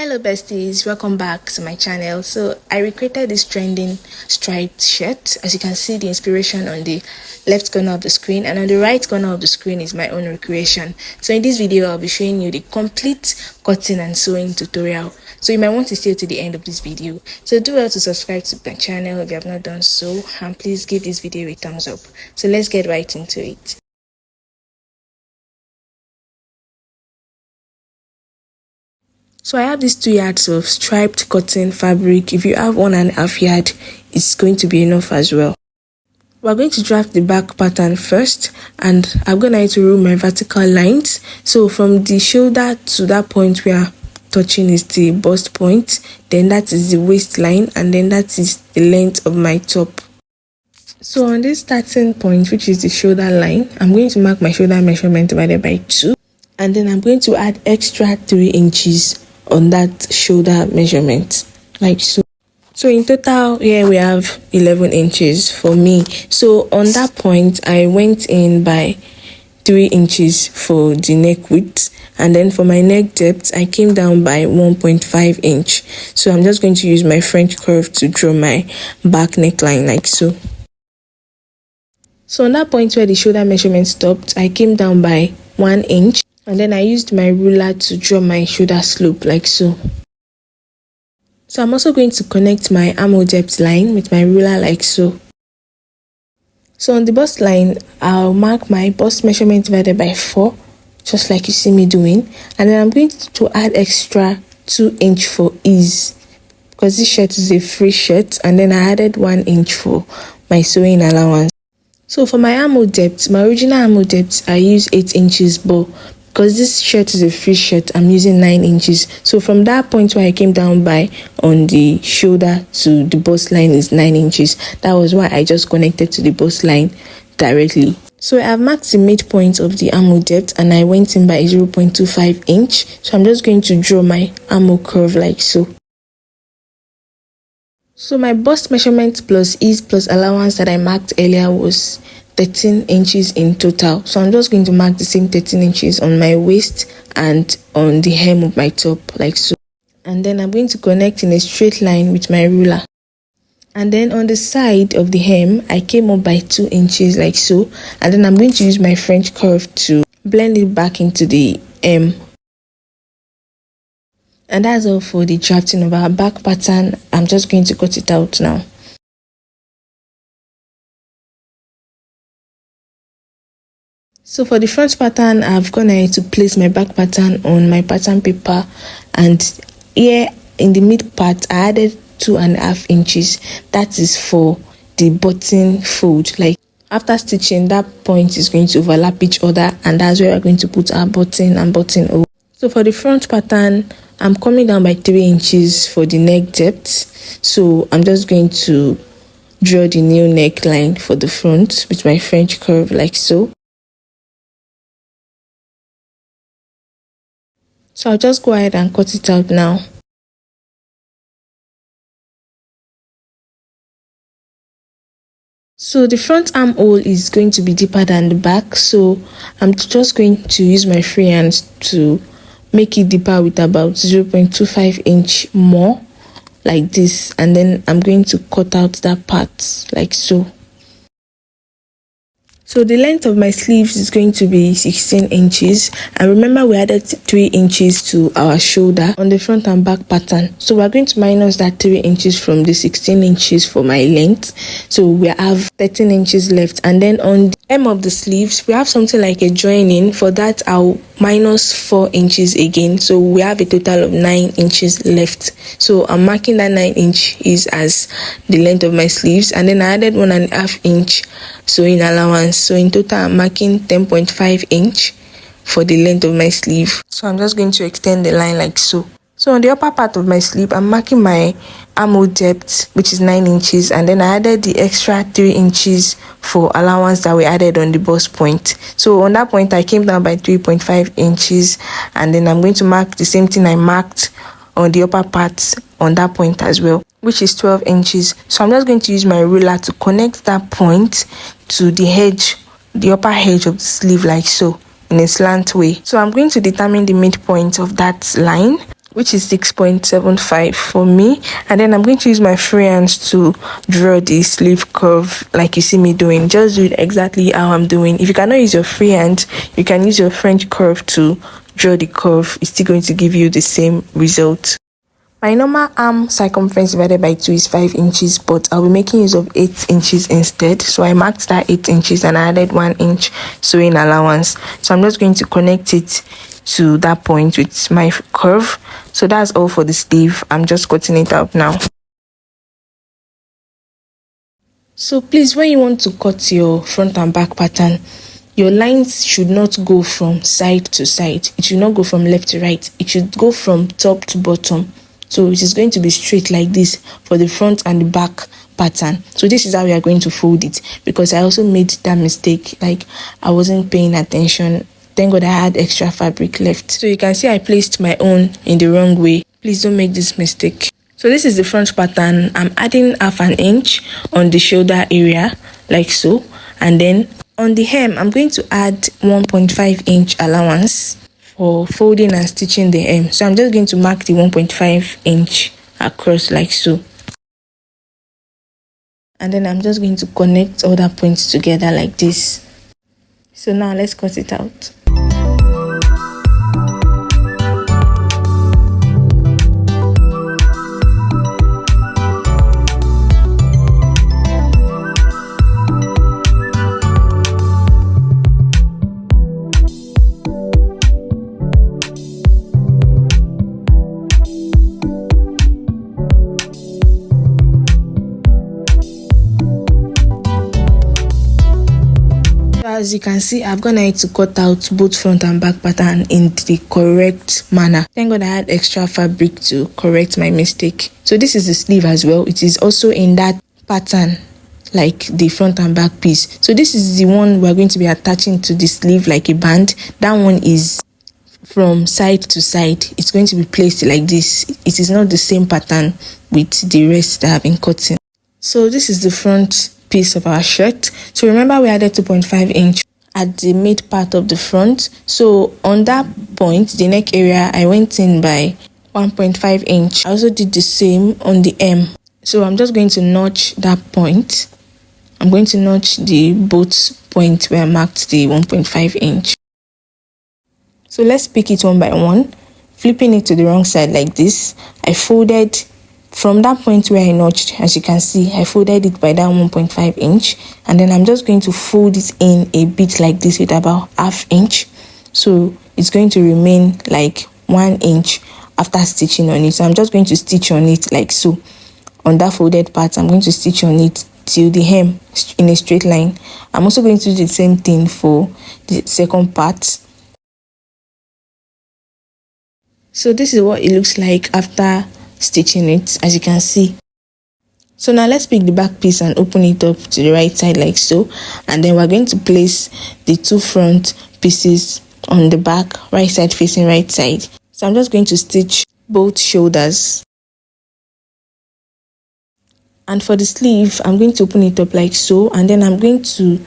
Hello besties, welcome back to my channel. So I recreated this trending striped shirt. As you can see, the inspiration on the left corner of the screen, and on the right corner of the screen is my own recreation. So in this video I'll be showing you the complete cutting and sewing tutorial, so you might want to stay to the end of this video. So do well to subscribe to my channel if you have not done so, and please give this video a thumbs up. So let's get right into it. So I have these 2 yards of striped cotton fabric. If you have 1.5 yard, it's going to be enough as well. We're going to draft the back pattern first, and I'm going to need to rule my vertical lines. So from the shoulder to that point where touching is the bust point, then that is the waistline, and then that is the length of my top. So on this starting point, which is the shoulder line, I'm going to mark my shoulder measurement divided by 2, and then I'm going to add extra 3 inches on that shoulder measurement, like so. So in total here we have 11 inches for me. So on that point I went in by 3 inches for the neck width, and then for my neck depth I came down by 1.5 inch. So I'm just going to use my French curve to draw my back neckline, like so. So on that point where the shoulder measurement stopped, I came down by 1 inch, and then I used my ruler to draw my shoulder slope, like so. So I'm also going to connect my armhole depth line with my ruler, like so. So on the bust line, I'll mark my bust measurement divided by 4, just like you see me doing, and then I'm going to add extra 2 inch for ease, because this shirt is a free shirt, and then I added 1 inch for my sewing allowance. So for my armhole depth, my original armhole depth I use 8 inches, but because this shirt is a free shirt, I'm using 9 inches. So from that point where I came down by on the shoulder to the bust line is 9 inches. That was why I just connected to the bust line directly. So I have marked the midpoint of the armhole depth, and I went in by 0.25 inch. So I'm just going to draw my armhole curve, like so. So my bust measurement plus ease plus allowance that I marked earlier was 13 inches in total. So I'm just going to mark the same 13 inches on my waist and on the hem of my top, like so. And then I'm going to connect in a straight line with my ruler. And then on the side of the hem, I came up by 2 inches, like so. And then I'm going to use my French curve to blend it back into the hem. And that's all for the drafting of our back pattern. I'm just going to cut it out now. So for the front pattern, I've gone ahead to place my back pattern on my pattern paper, and here in the mid part I added 2.5 inches. That is for the button fold. Like after stitching, that point is going to overlap each other, and that's where we're going to put our button and button over. So for the front pattern, I'm coming down by 3 inches for the neck depth. So I'm just going to draw the new neckline for the front with my French curve, like so. So I'll just go ahead and cut it out now. So the front armhole is going to be deeper than the back, so I'm just going to use my free hands to make it deeper with about 0.25 inch more, like this, and then I'm going to cut out that part, like so. So the length of my sleeves is going to be 16 inches, and remember we added 3 inches to our shoulder on the front and back pattern. So we're going to minus that 3 inches from the 16 inches for my length. So we have 13 inches left, and then on the hem of the sleeves we have something like a joining. For that I'll minus 4 inches again, so we have a total of 9 inches left. So I'm marking that 9 inches as the length of my sleeves, and then I added 1.5 inch sewing allowance. So in total I'm marking 10.5 inch for the length of my sleeve. So I'm just going to extend the line like so. So on the upper part of my sleeve, I'm marking my armhole depth, which is 9 inches, and then I added the extra 3 inches for allowance that we added on the bust point. So on that point I came down by 3.5 inches, and then I'm going to mark the same thing I marked on the upper part on that point as well, which is 12 inches. So I'm just going to use my ruler to connect that point to the edge, the upper edge of the sleeve, like so, in a slant way. So I'm going to determine the midpoint of that line, which is 6.75 for me. And then I'm going to use my freehands to draw the sleeve curve like you see me doing. Just do it exactly how I'm doing. If you cannot use your freehand, you can use your French curve to draw the curve. It's still going to give you the same result. My normal arm circumference divided by 2 is 5 inches, but I'll be making use of 8 inches instead. So I marked that 8 inches and I added 1 inch sewing allowance. So I'm just going to connect it to that point with my curve. So that's all for the sleeve. I'm just cutting it out now. So please, when you want to cut your front and back pattern, your lines should not go from side to side. It should not go from left to right. It should go from top to bottom. So it is going to be straight like this for the front and the back pattern. So this is how we are going to fold it, because I also made that mistake. Like, I wasn't paying attention. Thank God I had extra fabric left. So you can see I placed my own in the wrong way. Please don't make this mistake. So this is the front pattern. I'm adding half an inch on the shoulder area like so, and then on the hem I'm going to add 1.5 inch allowance for folding and stitching the hem. So I'm just going to mark the 1.5 inch across like so, and then I'm just going to connect all the points together like this. So now let's cut it out. As you can see, I've gone ahead to cut out both front and back pattern in the correct manner. Thank God I had extra fabric to correct my mistake. So this is the sleeve as well. It is also in that pattern like the front and back piece. So this is the one we're going to be attaching to the sleeve like a band. That one is from side to side. It's going to be placed like this. It is not the same pattern with the rest that I've been cutting. So this is the front piece of our shirt. So remember we added 2.5 inch at the mid part of the front. So on that point, the neck area, I went in by 1.5 inch. I also did the same on the hem. So I'm just going to notch that point. I'm going to notch the both point where I marked the 1.5 inch. So let's pick it one by one, flipping it to the wrong side like this. I folded from that point where I notched. As you can see, I folded it by that 1.5 inch, and then I'm just going to fold it in a bit like this with about half inch. So it's going to remain like 1 inch after stitching on it. So I'm just going to stitch on it like so. On that folded part, I'm going to stitch on it till the hem in a straight line. I'm also going to do the same thing for the second part. So this is what it looks like after stitching it, as you can see. So now let's pick the back piece and open it up to the right side like so, and then we're going to place the two front pieces on the back, right side facing right side. So I'm just going to stitch both shoulders, and for the sleeve I'm going to open it up like so, and then I'm going to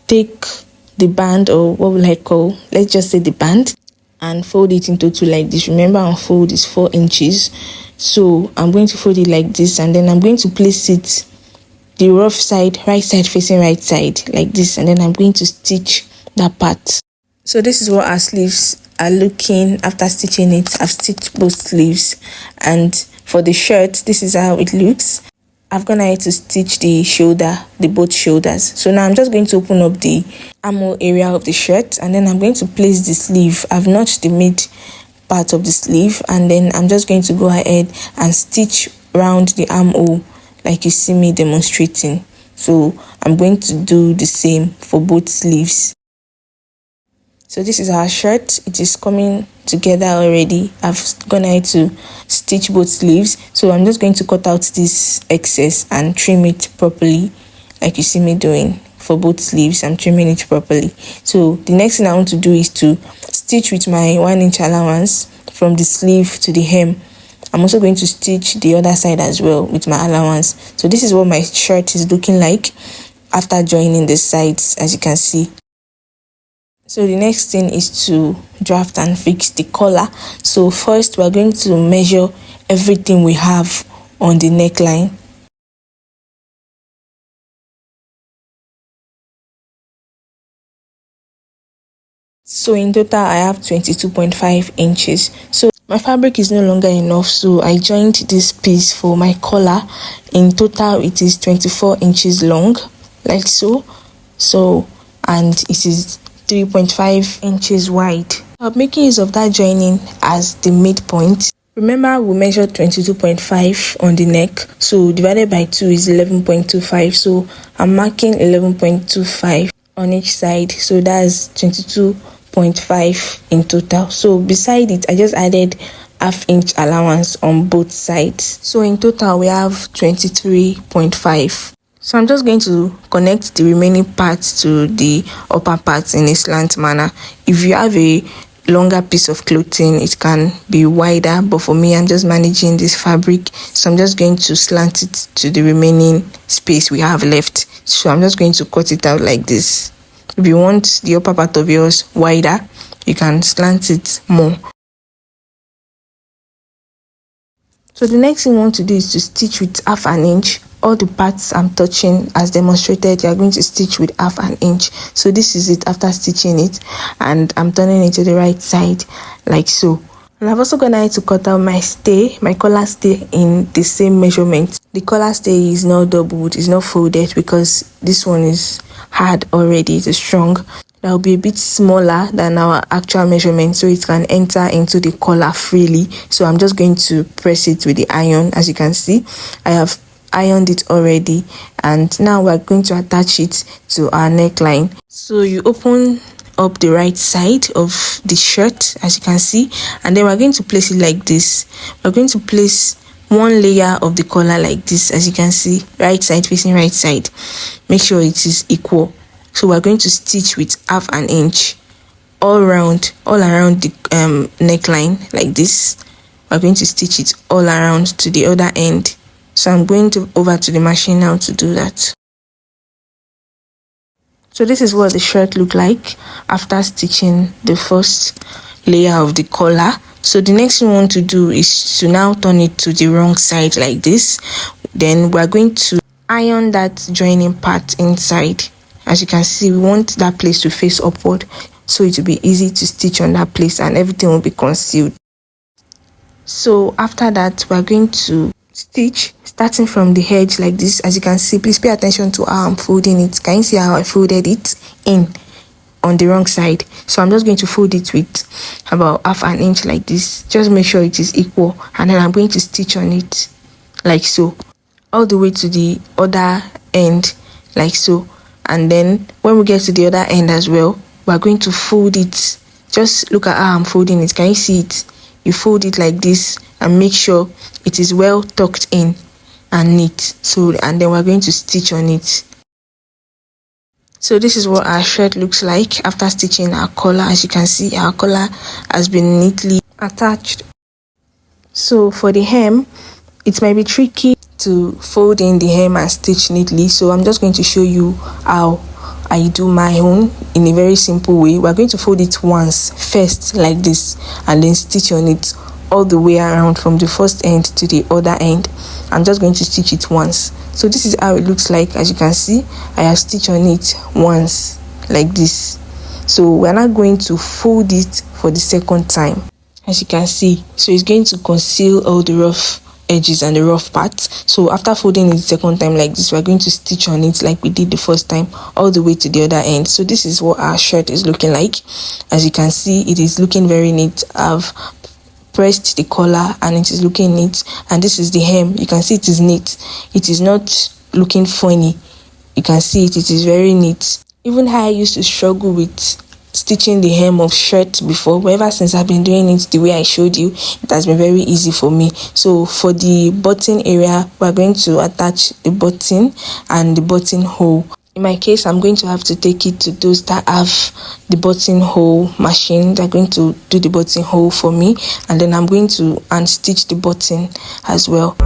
take the band, or what will I call, let's just say the band, and fold it into two like this. Remember, our fold is 4 inches. So I'm going to fold it like this, and then I'm going to place it the rough side, right side facing right side like this, and then I'm going to stitch that part. So this is what our sleeves are looking after stitching it. I've stitched both sleeves, and for the shirt, this is how it looks. I've gone ahead to stitch the shoulder, the both shoulders. So now I'm just going to open up the armhole area of the shirt, and then I'm going to place the sleeve. I've notched the mid part of the sleeve, and then I'm just going to go ahead and stitch around the armhole like you see me demonstrating. So I'm going to do the same for both sleeves. So this is our shirt. It is coming together already. I've gone ahead to stitch both sleeves, so I'm just going to cut out this excess and trim it properly like you see me doing. For both sleeves, I'm trimming it properly. So the next thing I want to do is to stitch with my 1 inch allowance from the sleeve to the hem. I'm also going to stitch the other side as well with my allowance. So this is what my shirt is looking like after joining the sides, as you can see. So the next thing is to draft and fix the collar. So first we're going to measure everything we have on the neckline. So in total I have 22.5 inches. So my fabric is no longer enough, so I joined this piece for my collar. In total it is 24 inches long, like so. And it is 3.5 inches wide. I'm making use of that joining as the midpoint. Remember we measured 22.5 on the neck, so divided by 2 is 11.25. So I'm marking 11.25 on each side, so that's 22.5 in total. So beside it I just added half-inch allowance on both sides, so in total we have 23.5. So I'm just going to connect the remaining parts to the upper parts in a slant manner. If you have a longer piece of clothing, it can be wider, but for me I'm just managing this fabric, so I'm just going to slant it to the remaining space we have left. So I'm just going to cut it out like this. If you want the upper part of yours wider, you can slant it more. So the next thing you want to do is to stitch with half an inch. All the parts I'm touching as demonstrated, you are going to stitch with half an inch. So this is it after stitching it, and I'm turning it to the right side like so. And I've also gone ahead to cut out my stay, my collar stay, in the same measurement. The collar stay is not doubled, it's not folded, because this one is hard already, it is strong. That will be a bit smaller than our actual measurement, so it can enter into the collar freely. So I'm just going to press it with the iron. As you can see, I have ironed it already, and now we're going to attach it to our neckline. So you open up the right side of the shirt, as you can see, and then we're going to place it like this. We're going to place one layer of the collar like this, as you can see, right side facing right side. Make sure it is equal. So we're going to stitch with half an inch all around the neckline like this. We're going to stitch it all around to the other end. So I'm going over to the machine now to do that. So this is what the shirt looked like after stitching the first layer of the collar. So the next thing we want to do is to now turn it to the wrong side like this. Then we're going to iron that joining part inside. As you can see, we want that place to face upward, so it will be easy to stitch on that place and everything will be concealed. So after that, we're going to stitch starting from the edge like this. As you can see, please pay attention to how I'm folding it. Can you see how I folded it in on the wrong side? So I'm just going to fold it with about half an inch like this. Just make sure it is equal, and then I'm going to stitch on it like so all the way to the other end like so. And then when we get to the other end as well, we're going to fold it. Just look at how I'm folding it. Can you see it? You fold it like this and make sure it is well tucked in and neat. So, and then we're going to stitch on it. So this is what our shirt looks like after stitching our collar. As you can see, our collar has been neatly attached. So for the hem, it might be tricky to fold in the hem and stitch neatly, so I'm just going to show you how I do my own in a very simple way. We're going to fold it once first like this, and then stitch on it all the way around from the first end to the other end. I'm just going to stitch it once. So this is how it looks like. As you can see, I have stitched on it once like this. So we're not going to fold it for the second time, as you can see. So it's going to conceal all the rough edges and the rough parts. So after folding it the second time like this, we're going to stitch on it like we did the first time all the way to the other end. So this is what our shirt is looking like. As you can see, it is looking very neat. I've pressed the collar and it is looking neat, and this is the hem. You can see it is neat. It is not looking funny. You can see it is very neat. Even how I used to struggle with stitching the hem of shirt before, but ever since I've been doing it the way I showed you, it has been very easy for me. So for the button area, we're going to attach the button and the button hole. In my case, I'm going to have to take it to those that have the buttonhole machine. They're going to do the buttonhole for me, and then I'm going to unstitch the button as well.